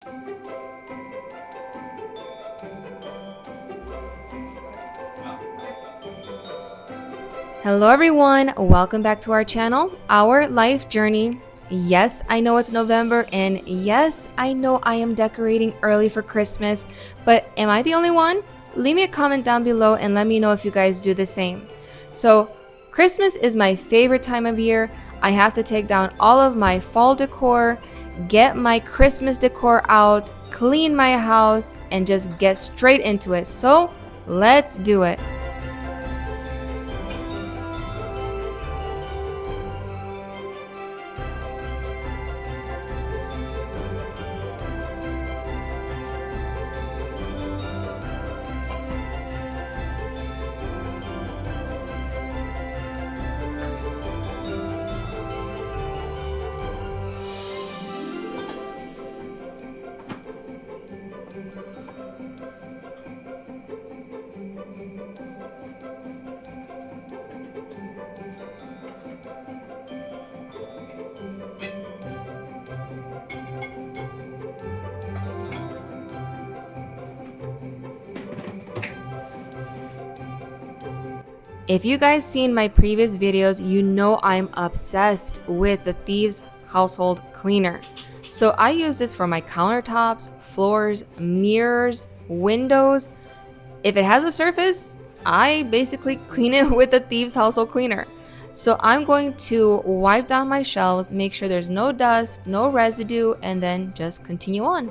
Hello everyone, welcome back to our channel, Our Life Journey. Yes, I know it's November, and yes, I know I am decorating early for Christmas, but am I the only one? Leave me a comment down below and let me know if you guys do the same. So, Christmas is my favorite time of year. I have to take down all of my fall decor, get my Christmas decor out, clean my house, and just get straight into it. So, let's do it. If you guys seen my previous videos, you know I'm obsessed with the Thieves Household Cleaner. So I use this for my countertops, floors, mirrors, windows. If it has a surface, I basically clean it with the Thieves Household Cleaner. So I'm going to wipe down my shelves, make sure there's no dust, no residue, and then just continue on.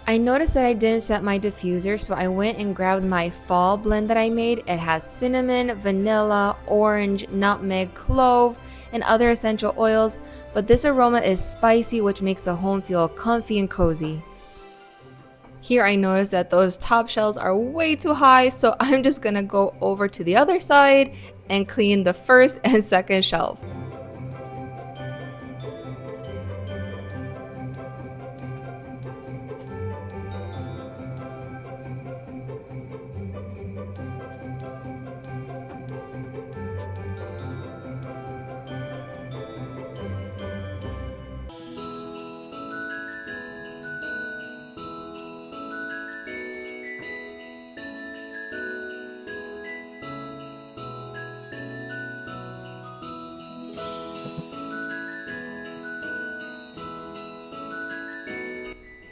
I noticed that I didn't set my diffuser, so I went and grabbed my fall blend that I made. It has cinnamon, vanilla, orange, nutmeg, clove, and other essential oils, but this aroma is spicy, which makes the home feel comfy and cozy. Here I noticed that those top shelves are way too high, so I'm just gonna go over to the other side and clean the first and second shelf.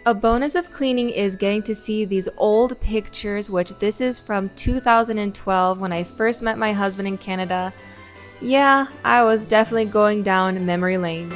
A bonus of cleaning is getting to see these old pictures, which this is from 2012 when I first met my husband in Canada. Yeah, I was definitely going down memory lane.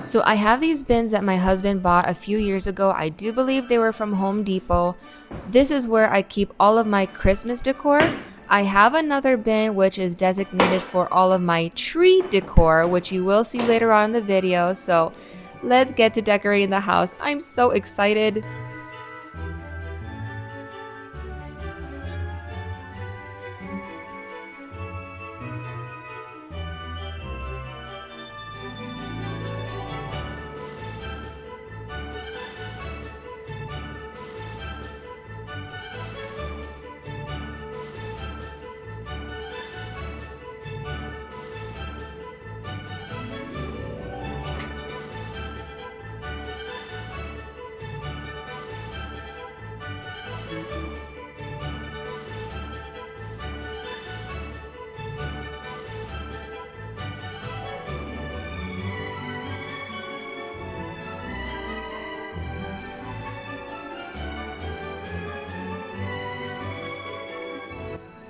So I have these bins that my husband bought a few years ago. I do believe they were from Home Depot. This is where I keep all of my Christmas decor. I have another bin which is designated for all of my tree decor, which you will see later on in the video. So let's get to decorating the house. I'm so excited.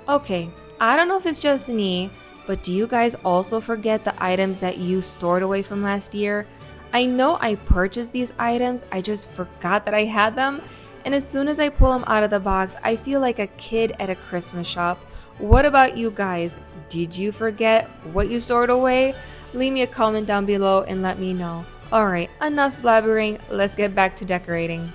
Okay, I don't know if it's just me, but do you guys also forget the items that you stored away from last year? I know I purchased these items, I just forgot that I had them, and as soon as I pull them out of the box, I feel like a kid at a Christmas shop. What about you guys? Did you forget what you stored away? Leave me a comment down below and let me know. Alright, enough blabbering, let's get back to decorating.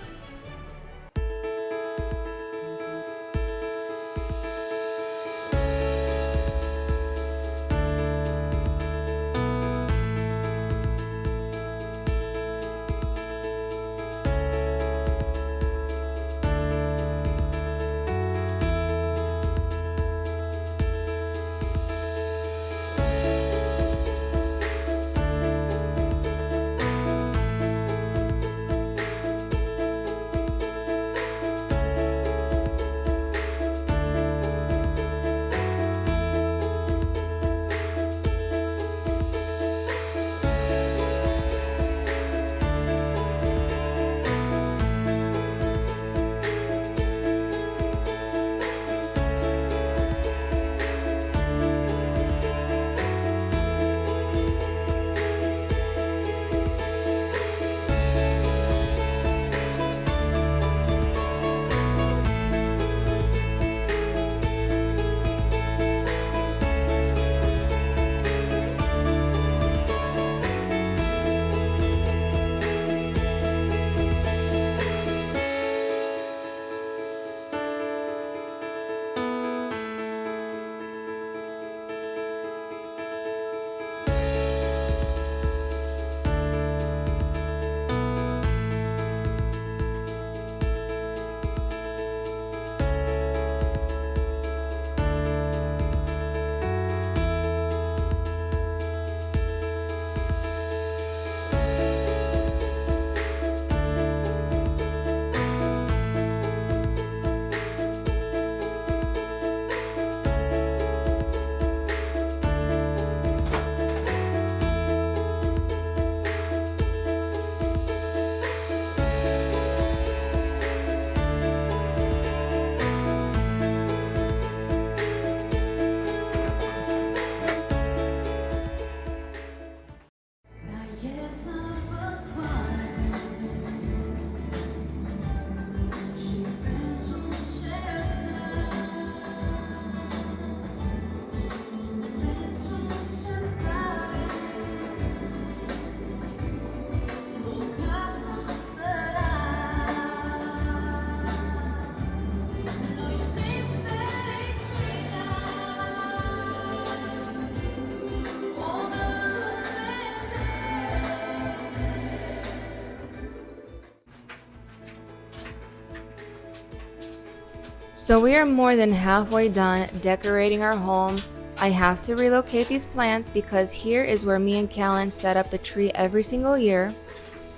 So we are more than halfway done decorating our home. I have to relocate these plants because here is where me and Callan set up the tree every single year.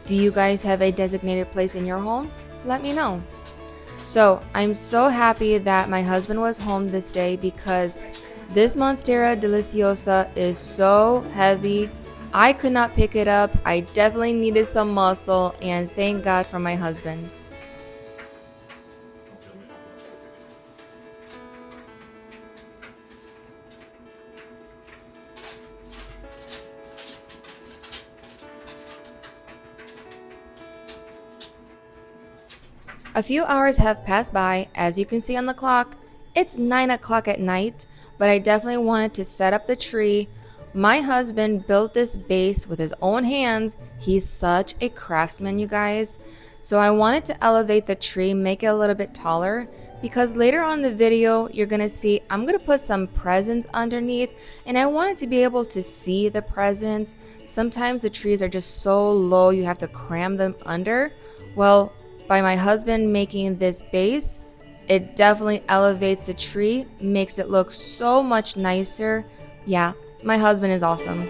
Do you guys have a designated place in your home? Let me know. So I'm so happy that my husband was home this day because this Monstera Deliciosa is so heavy. I could not pick it up. I definitely needed some muscle, and thank God for my husband. A few hours have passed by. As you can see on the clock, it's 9 o'clock at night, but I definitely wanted to set up the tree. My husband built this base with his own hands. He's such a craftsman, you guys. So I wanted to elevate the tree, make it a little bit taller, because later on in the video, you're gonna see I'm gonna put some presents underneath, and I wanted to be able to see the presents. Sometimes the trees are just so low, you have to cram them under. Well, by my husband making this base, it definitely elevates the tree, makes it look so much nicer. Yeah, my husband is awesome.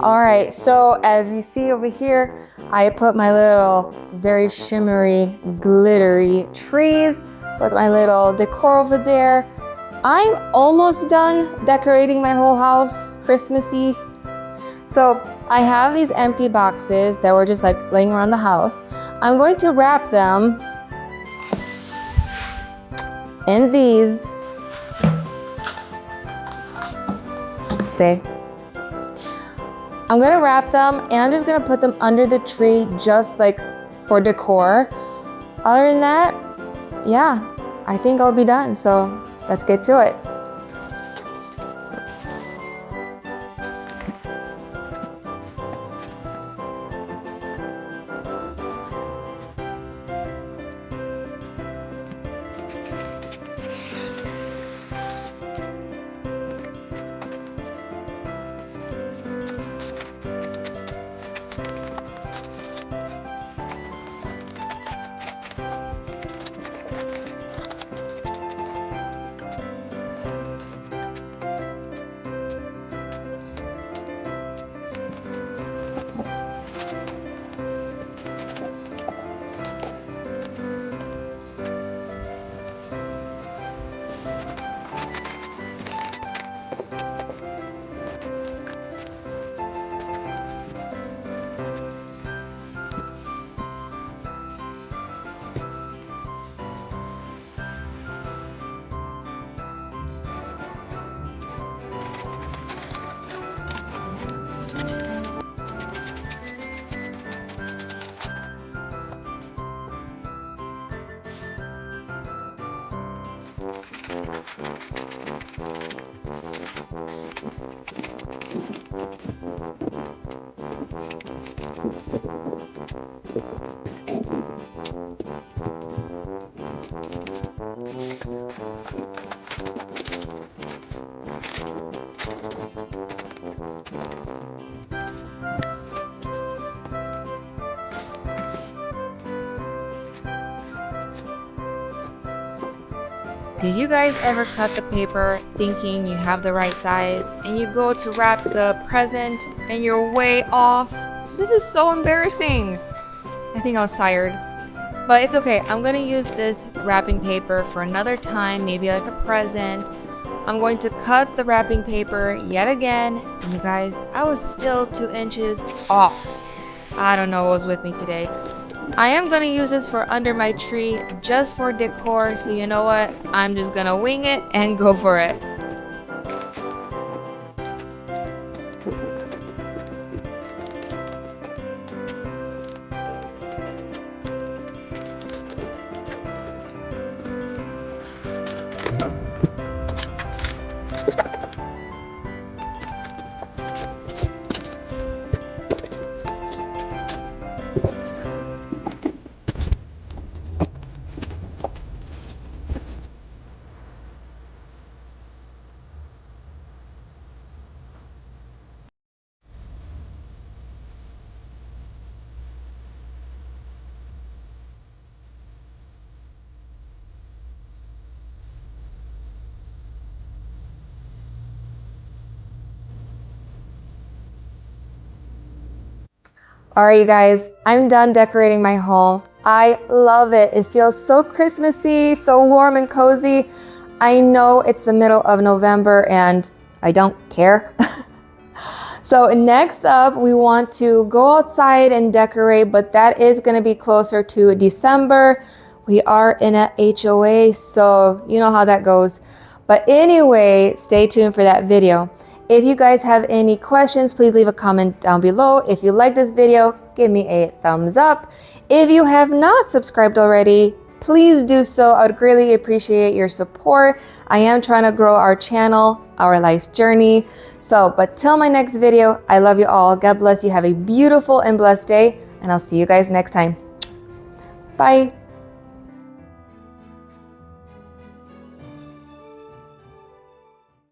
All right, so as you see over here, I put my little very shimmery, glittery trees with my little decor over there. I'm almost done decorating my whole house Christmassy. So I have these empty boxes that were just like laying around the house. I'm going to wrap them in these. Stay. I'm gonna wrap them and I'm just gonna put them under the tree just like for decor. Other than that, yeah, I think I'll be done. So let's get to it. Did you guys ever cut the paper thinking you have the right size and you go to wrap the present and you're way off? This is so embarrassing. I think I was tired. But it's okay. I'm going to use this wrapping paper for another time, maybe like a present. I'm going to cut the wrapping paper yet again. And you guys, I was still 2 inches off. I don't know what was with me today. I am going to use this for under my tree just for decor, so you know what? I'm just going to wing it and go for it. All right, you guys, I'm done decorating my home. I love it. It feels so Christmassy, so warm and cozy. I know it's the middle of November and I don't care. So next up, we want to go outside and decorate, but that is going to be closer to December. We are in a HOA, so you know how that goes. But anyway, stay tuned for that video. If you guys have any questions, please leave a comment down below. If you like this video, give me a thumbs up. If you have not subscribed already, please do so. I would greatly appreciate your support. I am trying to grow our channel, our life journey. So, but till my next video, I love you all. God bless you. Have a beautiful and blessed day, and I'll see you guys next time. Bye.